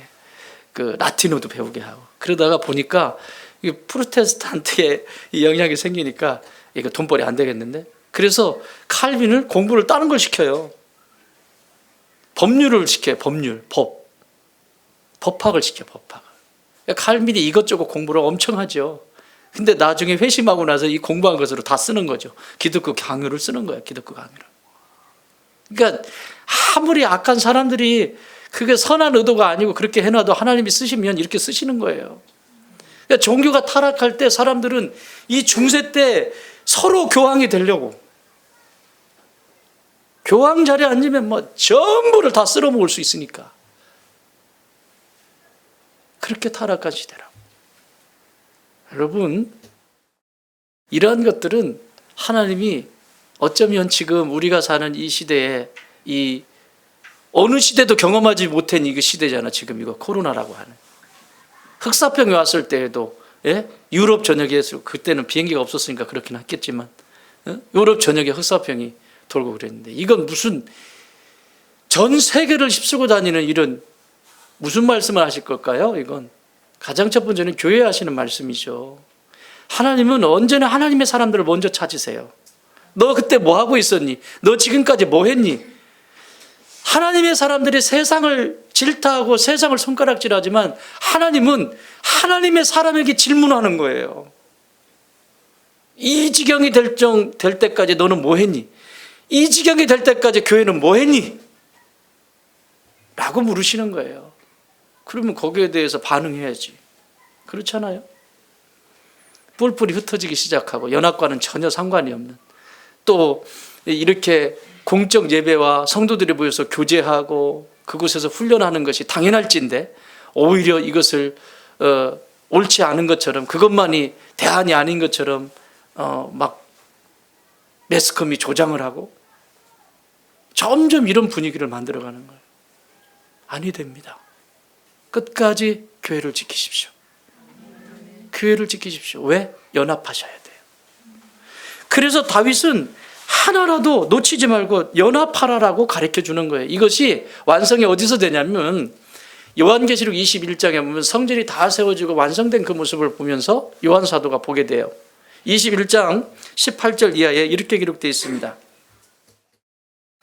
그 라틴어도 배우게 하고. 그러다가 보니까 이 프로테스탄트의 영향이 생기니까 이거 돈벌이 안 되겠는데. 그래서 칼빈을 공부를 다른 걸 시켜요. 법률을 시켜요. 법학을 시켜. 법학을. 그러니까 칼빈이 이것저것 공부를 엄청 하죠. 근데 나중에 회심하고 나서 이 공부한 것으로 다 쓰는 거죠. 기독교 강요를 쓰는 거예요. 기독교 강요를. 그러니까 아무리 악한 사람들이 그게 선한 의도가 아니고 그렇게 해놔도 하나님이 쓰시면 이렇게 쓰시는 거예요. 그러니까 종교가 타락할 때 사람들은 이 중세 때 서로 교황이 되려고 교황 자리에 앉으면 뭐 전부를 다 쓸어먹을 수 있으니까 그렇게 타락한 시대라고. 여러분 이러한 것들은 하나님이 어쩌면 지금 우리가 사는 이 시대에 이 어느 시대도 경험하지 못한 이 시대잖아. 지금 이거 코로나라고 하는 흑사병이 왔을 때에도 유럽 전역에서 그때는 비행기가 없었으니까 그렇긴 했겠지만 유럽 전역에 흑사병이 돌고 그랬는데 이건 무슨 전 세계를 휩쓸고 다니는 이런 무슨 말씀을 하실 걸까요? 이건 가장 첫 번째는 교회 하시는 말씀이죠. 하나님은 언제나 하나님의 사람들을 먼저 찾으세요. 너 그때 뭐 하고 있었니? 너 지금까지 뭐 했니? 하나님의 사람들이 세상을 질타하고 세상을 손가락질하지만 하나님은 하나님의 사람에게 질문하는 거예요. 이 지경이 될 때까지 너는 뭐 했니? 이 지경이 될 때까지 교회는 뭐 했니? 라고 물으시는 거예요. 그러면 거기에 대해서 반응해야지. 그렇잖아요. 뿔뿔이 흩어지기 시작하고 연합과는 전혀 상관이 없는 또 이렇게 공적 예배와 성도들이 모여서 교제하고 그곳에서 훈련하는 것이 당연할진데 오히려 이것을 옳지 않은 것처럼 그것만이 대안이 아닌 것처럼 막 매스컴이 조장을 하고 점점 이런 분위기를 만들어가는 거예요. 아니 됩니다. 끝까지 교회를 지키십시오. 교회를 지키십시오. 왜? 연합하셔야 돼요. 그래서 다윗은 하나라도 놓치지 말고 연합하라라고 가르쳐주는 거예요. 이것이 완성이 어디서 되냐면 요한계시록 21장에 보면 성전이 다 세워지고 완성된 그 모습을 보면서 요한 사도가 보게 돼요. 21장 18절 이하에 이렇게 기록되어 있습니다.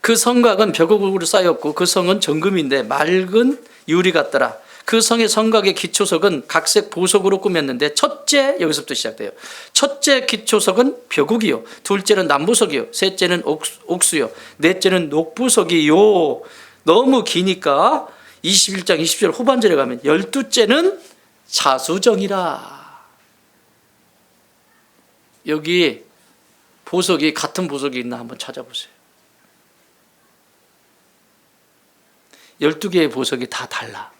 그 성곽은 벽옥으로 쌓였고 그 성은 정금인데 맑은 유리 같더라. 그 성의 성곽의 기초석은 각색 보석으로 꾸몄는데 첫째, 여기서부터 시작돼요. 첫째 기초석은 벽옥이요, 둘째는 남부석이요, 셋째는 옥수요, 넷째는 녹부석이요. 너무 기니까 21장 20절 후반절에 가면 12째는 자수정이라. 여기 보석이 같은 보석이 있나 한번 찾아보세요. 12개의 보석이 다 달라.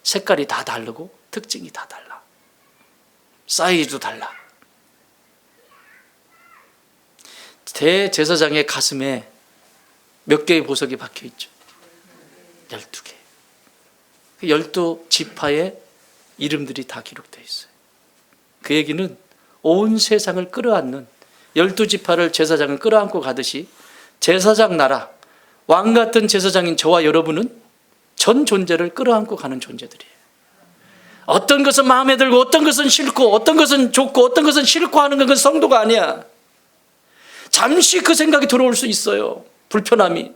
색깔이 다 다르고 특징이 다 달라. 사이즈도 달라. 대제사장의 가슴에 몇 개의 보석이 박혀 있죠? 12개. 12지파의 이름들이 다 기록되어 있어요. 그 얘기는 온 세상을 끌어안는 12지파를 제사장은 끌어안고 가듯이 제사장 나라, 왕 같은 제사장인 저와 여러분은 전 존재를 끌어안고 가는 존재들이에요. 어떤 것은 마음에 들고 어떤 것은 싫고 어떤 것은 좋고 어떤 것은 싫고 하는 건 성도가 아니야. 잠시 그 생각이 들어올 수 있어요. 불편함이.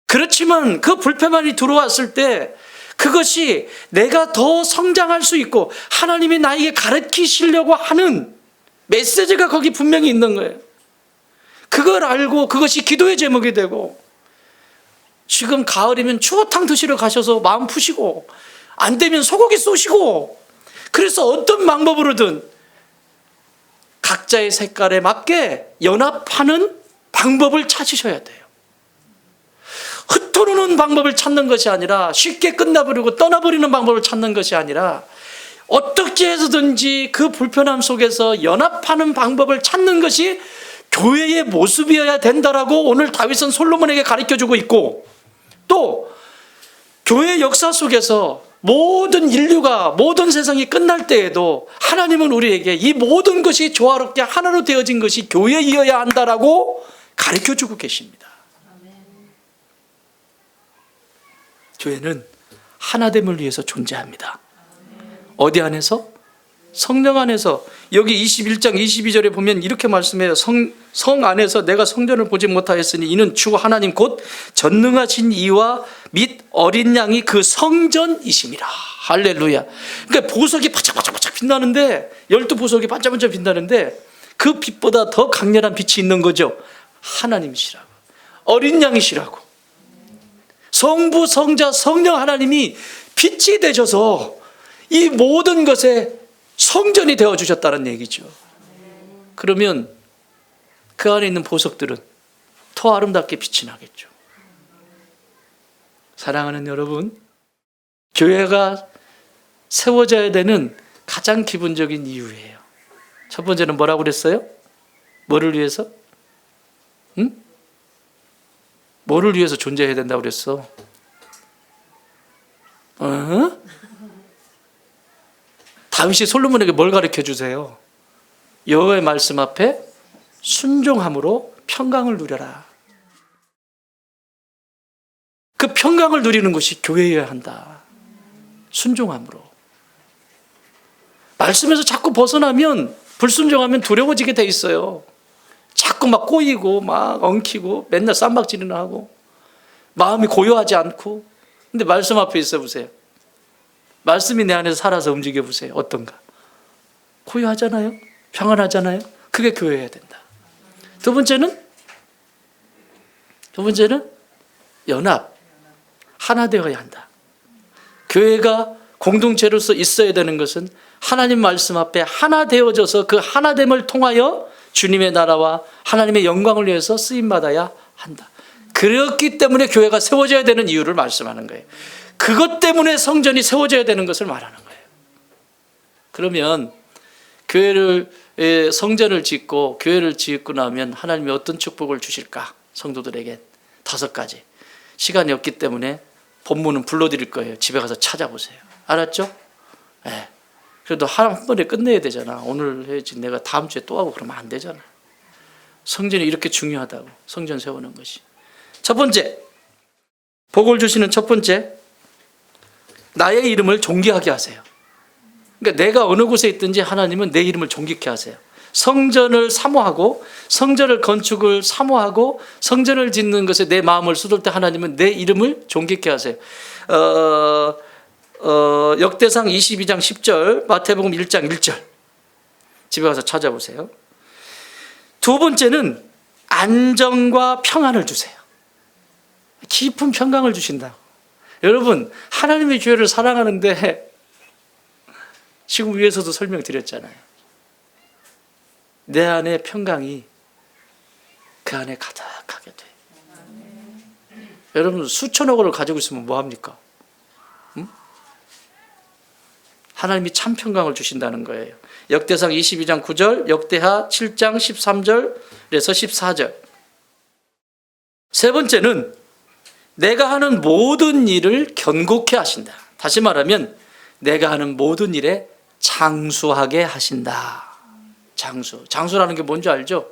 그렇지만 그 불편함이 들어왔을 때 그것이 내가 더 성장할 수 있고 하나님이 나에게 가르치시려고 하는 메시지가 거기 분명히 있는 거예요. 그걸 알고 그것이 기도의 제목이 되고, 지금 가을이면 추어탕 드시러 가셔서 마음 푸시고 안 되면 소고기 쏘시고, 그래서 어떤 방법으로든 각자의 색깔에 맞게 연합하는 방법을 찾으셔야 돼요. 흩어놓는 방법을 찾는 것이 아니라, 쉽게 끝나버리고 떠나버리는 방법을 찾는 것이 아니라, 어떻게 해서든지 그 불편함 속에서 연합하는 방법을 찾는 것이 교회의 모습이어야 된다라고 오늘 다윗은 솔로몬에게 가르쳐주고 있고, 또 교회 역사 속에서 모든 인류가, 모든 세상이 끝날 때에도 하나님은 우리에게 이 모든 것이 조화롭게 하나로 되어진 것이 교회이어야 한다라고 가르쳐주고 계십니다. 교회는 하나됨을 위해서 존재합니다. 어디 안에서? 성령 안에서. 여기 21장 22절에 보면 이렇게 말씀해요. 성 안에서 내가 성전을 보지 못하였으니 이는 주 하나님 곧 전능하신 이와 및 어린 양이 그 성전이심이라. 할렐루야. 그러니까 보석이 반짝반짝 빛나는데, 12보석이 반짝반짝 빛나는데 그 빛보다 더 강렬한 빛이 있는 거죠. 하나님이시라고, 어린 양이시라고. 성부, 성자, 성령 하나님이 빛이 되셔서 이 모든 것에 성전이 되어주셨다는 얘기죠. 그러면 그 안에 있는 보석들은 더 아름답게 빛이 나겠죠. 사랑하는 여러분, 교회가 세워져야 되는 가장 기본적인 이유예요. 첫 번째는 뭐라고 그랬어요? 뭐를 위해서? 응? 뭐를 위해서 존재해야 된다고 그랬어? 다윗이 솔로몬에게 뭘 가르쳐 주세요? 여호와의 말씀 앞에 순종함으로 평강을 누려라. 그 평강을 누리는 것이 교회여야 한다. 순종함으로. 말씀에서 자꾸 벗어나면, 불순종하면 두려워지게 돼 있어요. 자꾸 막 꼬이고 막 엉키고 맨날 쌈박질이나 하고 마음이 고요하지 않고. 근데 말씀 앞에 있어 보세요. 말씀이 내 안에서 살아서 움직여 보세요. 어떤가? 고요하잖아요. 평안하잖아요. 그게 교회여야 된다. 두 번째는 연합. 하나 되어야 한다. 교회가 공동체로서 있어야 되는 것은 하나님 말씀 앞에 하나 되어져서 그 하나됨을 통하여 주님의 나라와 하나님의 영광을 위해서 쓰임받아야 한다. 그렇기 때문에 교회가 세워져야 되는 이유를 말씀하는 거예요. 그것 때문에 성전이 세워져야 되는 것을 말하는 거예요. 그러면 성전을 짓고 교회를 짓고 나면 하나님이 어떤 축복을 주실까? 성도들에게 5가지. 시간이 없기 때문에 본문은 불러드릴 거예요. 집에 가서 찾아보세요. 알았죠? 네. 그래도 한 번에 끝내야 되잖아. 오늘 해야지 내가 다음 주에 또 하고 그러면 안 되잖아. 성전이 이렇게 중요하다고. 성전 세우는 것이. 첫 번째, 복을 주시는 첫 번째, 나의 이름을 존귀하게 하세요. 그러니까 내가 어느 곳에 있든지 하나님은 내 이름을 존귀케 하세요. 성전을 사모하고, 성전을 건축을 사모하고, 성전을 짓는 것에 내 마음을 쏟을 때 하나님은 내 이름을 존귀케 하세요. 역대상 22장 10절, 마태복음 1장 1절. 집에 가서 찾아보세요. 두 번째는 안정과 평안을 주세요. 깊은 평강을 주신다. 여러분, 하나님의 교회를 사랑하는데 지금 위에서도 설명드렸잖아요. 내 안에 평강이 그 안에 가득하게 돼. 여러분, 수천억을 가지고 있으면 뭐합니까? 응? 하나님이 참 평강을 주신다는 거예요. 역대상 22장 9절, 역대하 7장 13절에서 14절. 세 번째는 내가 하는 모든 일을 견고케 하신다. 다시 말하면 내가 하는 모든 일에 장수하게 하신다. 장수라는 게 뭔지 알죠?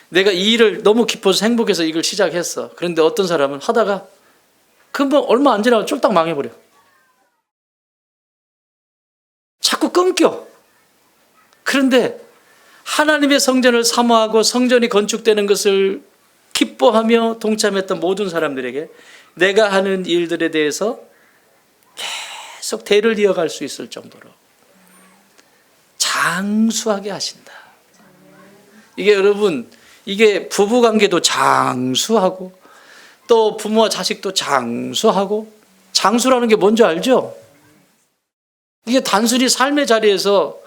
내가 이 일을 너무 기뻐서 행복해서 이걸 시작했어. 그런데 어떤 사람은 하다가 금방 얼마 안 지나고 쫄딱 망해버려. 자꾸 끊겨. 그런데 하나님의 성전을 사모하고 성전이 건축되는 것을 기뻐하며 동참했던 모든 사람들에게 내가 하는 일들에 대해서 계속 대를 이어갈 수 있을 정도로 장수하게 하신다. 이게 여러분, 이게 부부관계도 장수하고 또 부모와 자식도 장수하고, 장수라는 게 뭔지 알죠? 이게 단순히 삶의 자리에서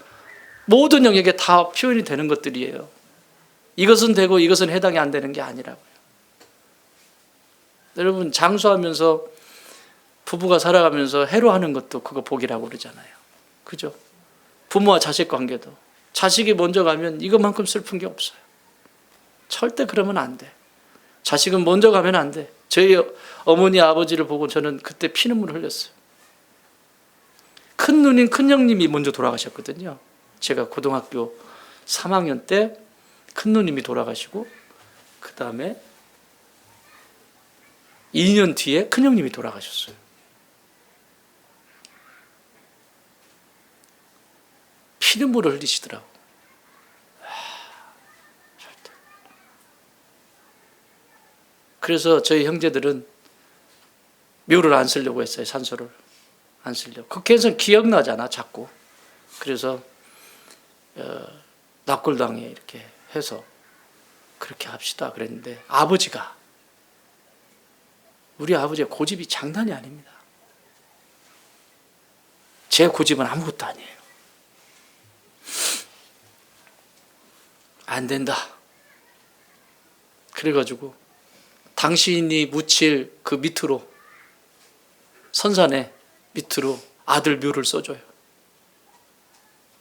모든 영역에 다 표현이 되는 것들이에요. 이것은 되고 이것은 해당이 안 되는 게 아니라고요. 여러분, 장수하면서 부부가 살아가면서 해로하는 것도 그거 복이라고 그러잖아요. 그죠? 부모와 자식 관계도 자식이 먼저 가면 이것만큼 슬픈 게 없어요. 절대 그러면 안 돼. 자식은 먼저 가면 안 돼. 저희 어머니 아버지를 보고 저는 그때 피눈물을 흘렸어요. 큰 누님 큰 형님이 먼저 돌아가셨거든요. 제가 고등학교 3학년 때 큰 누님이 돌아가시고 그 다음에 2년 뒤에 큰 형님이 돌아가셨어요. 피눈물을 흘리시더라고. 그래서 저희 형제들은 묘를 안 쓰려고 했어요. 산소를 안 쓰려고. 그게서 기억나잖아 자꾸. 그래서 납골당에 이렇게 해서 그렇게 합시다 그랬는데, 아버지가, 우리 아버지의 고집이 장난이 아닙니다. 제 고집은 아무것도 아니에요. 안 된다. 그래가지고 당신이 묻힐 그 밑으로, 선산에 밑으로 아들 묘를 써줘요.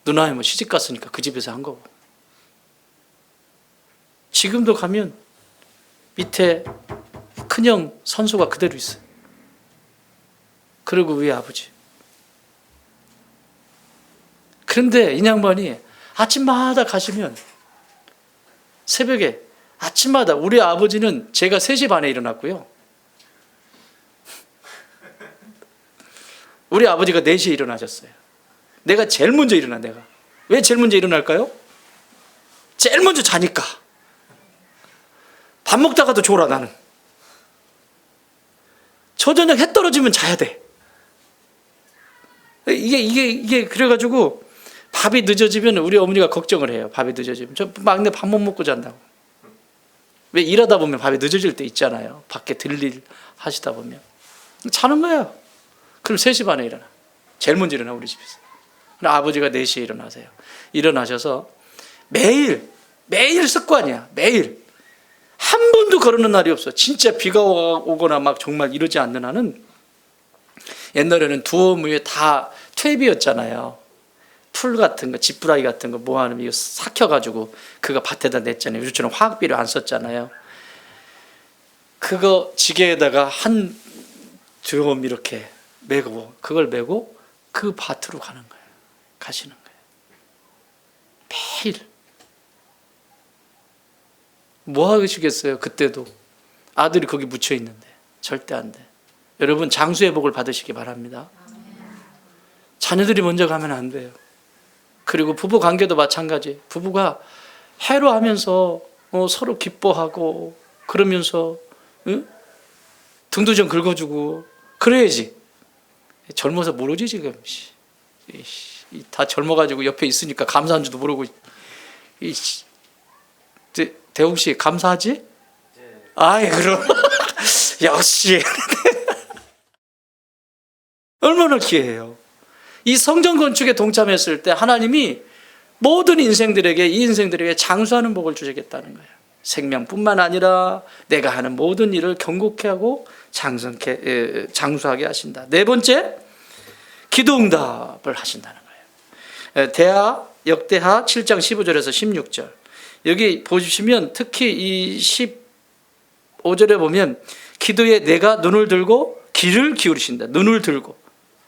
누나야 뭐 시집 갔으니까 그 집에서 한 거고. 지금도 가면 밑에 큰형 선수가 그대로 있어요. 그리고 위에 아버지. 그런데 이 양반이 아침마다 가시면, 새벽에 아침마다, 우리 아버지는 제가 3시 반에 일어났고요. 우리 아버지가 4시에 일어나셨어요. 내가 제일 먼저 일어나. 내가 왜 제일 먼저 일어날까요? 제일 먼저 자니까. 밥 먹다가도 졸아 나는. 저저녁 해 떨어지면 자야 돼. 이게 그래가지고 밥이 늦어지면 우리 어머니가 걱정을 해요. 밥이 늦어지면 저 막내 밥 못 먹고 잔다고. 왜 일하다 보면 밥이 늦어질 때 있잖아요. 밖에 들일 하시다 보면 자는 거예요. 그럼 3시 반에 일어나. 제일 먼저 일어나 우리 집에서. 아버지가 4시에 일어나세요. 일어나셔서 매일 습관이야. 매일 한 번도 거르는 날이 없어. 진짜 비가 오거나 막 정말 이러지 않는 한은, 옛날에는 두엄 위에 다 퇴비였잖아요. 풀 같은 거, 지푸라기 같은 거 모아놓으면 이거 삭혀가지고 그거 밭에다 냈잖아요. 요즘처럼 화학비료 안 썼잖아요. 그거 지게에다가 한 두엄 이렇게 메고, 그걸 메고 그 밭으로 가는 거예요. 가시는 거예요. 매일. 뭐 하시겠어요? 그때도 아들이 거기 묻혀 있는데. 절대 안 돼. 여러분, 장수의 복을 받으시기 바랍니다. 자녀들이 먼저 가면 안 돼요. 그리고 부부 관계도 마찬가지. 부부가 해로하면서 서로 기뻐하고 그러면서, 응? 등도 좀 긁어주고 그래야지. 젊어서 모르지 지금. 다 젊어가지고 옆에 있으니까 감사한 줄도 모르고. 대웅 씨 감사하지? 네. 아이 그럼 역시 얼마나 귀해요. 이 성전 건축에 동참했을 때 하나님이 모든 인생들에게, 이 인생들에게 장수하는 복을 주시겠다는 거예요. 생명뿐만 아니라 내가 하는 모든 일을 경고케 하고 장수하게 하신다. 4번째, 기도응답을 하신다는 거예요. 대하 역대하 7장 15절에서 16절. 여기 보시면 특히 이 15절에 보면 기도에 내가 눈을 들고 귀를 기울이신다. 눈을 들고,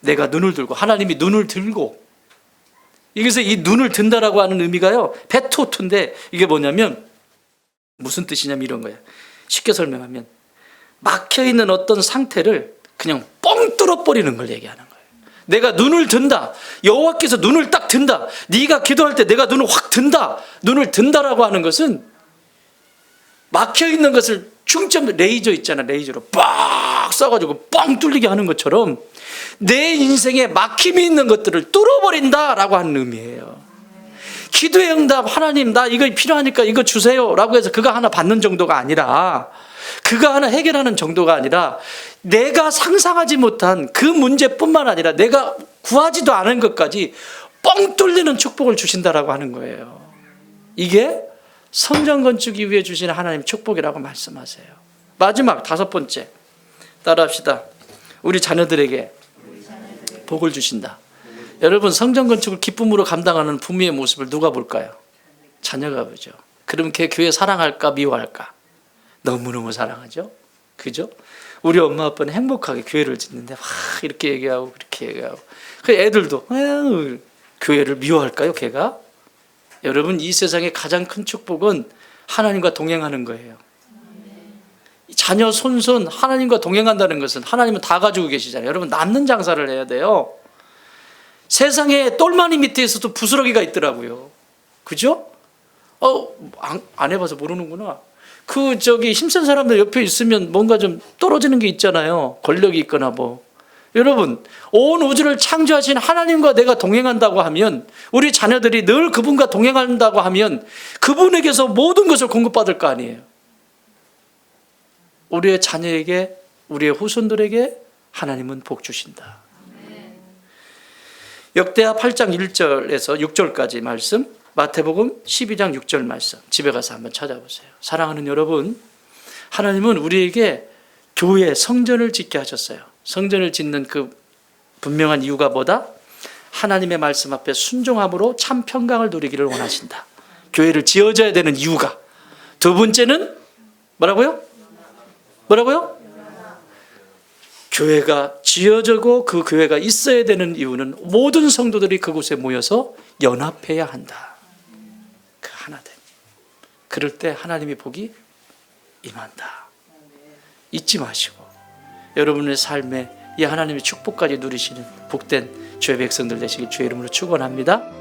내가 눈을 들고, 하나님이 눈을 들고. 여기서 이 눈을 든다라고 하는 의미가요, 베토트인데 이게 뭐냐면 무슨 뜻이냐면 이런 거예요. 쉽게 설명하면 막혀있는 어떤 상태를 그냥 뻥 뚫어버리는 걸 얘기하는 거예요. 내가 눈을 든다. 여호와께서 눈을 딱 든다. 네가 기도할 때 내가 눈을 확 든다. 눈을 든다라고 하는 것은 막혀있는 것을 중점 레이저 있잖아. 레이저로 빡 쏴가지고 뻥 뚫리게 하는 것처럼 내 인생에 막힘이 있는 것들을 뚫어버린다라고 하는 의미예요. 기도의 응답, 하나님 나 이거 필요하니까 이거 주세요 라고 해서 그거 하나 받는 정도가 아니라, 그거 하나 해결하는 정도가 아니라 내가 상상하지 못한 그 문제뿐만 아니라 내가 구하지도 않은 것까지 뻥 뚫리는 축복을 주신다라고 하는 거예요. 이게 성전 건축 이후에 주시는 하나님 축복이라고 말씀하세요. 마지막 5번째 따라합시다. 우리 자녀들에게 복을 주신다. 여러분, 성전 건축을 기쁨으로 감당하는 부모의 모습을 누가 볼까요? 자녀가 보죠. 그럼 걔 교회 사랑할까 미워할까? 너무너무 사랑하죠. 그죠? 우리 엄마 아빠는 행복하게 교회를 짓는데 막 이렇게 얘기하고 그렇게 얘기하고, 그 애들도 교회를 미워할까요? 걔가? 여러분, 이 세상의 가장 큰 축복은 하나님과 동행하는 거예요. 자녀 손손 하나님과 동행한다는 것은, 하나님은 다 가지고 계시잖아요. 여러분, 남는 장사를 해야 돼요. 세상에 똘마니 밑에 있어도 부스러기가 있더라고요. 그죠? 안 해봐서 모르는구나. 힘센 사람들 옆에 있으면 뭔가 좀 떨어지는 게 있잖아요. 권력이 있거나 뭐. 여러분, 온 우주를 창조하신 하나님과 내가 동행한다고 하면, 우리 자녀들이 늘 그분과 동행한다고 하면 그분에게서 모든 것을 공급받을 거 아니에요. 우리의 자녀에게, 우리의 후손들에게 하나님은 복 주신다. 역대하 8장 1절에서 6절까지 말씀, 마태복음 12장 6절 말씀, 집에 가서 한번 찾아보세요. 사랑하는 여러분, 하나님은 우리에게 교회, 성전을 짓게 하셨어요. 성전을 짓는 그 분명한 이유가 뭐다? 하나님의 말씀 앞에 순종함으로 참 평강을 누리기를 원하신다. 교회를 지어줘야 되는 이유가. 두 번째는 뭐라고요? 교회가 지어지고 그 교회가 있어야 되는 이유는 모든 성도들이 그곳에 모여서 연합해야 한다. 그 하나 됨. 그럴 때 하나님의 복이 임한다. 잊지 마시고 여러분의 삶에 이 하나님의 축복까지 누리시는 복된 주의 백성들 되시길 주의 이름으로 축원합니다.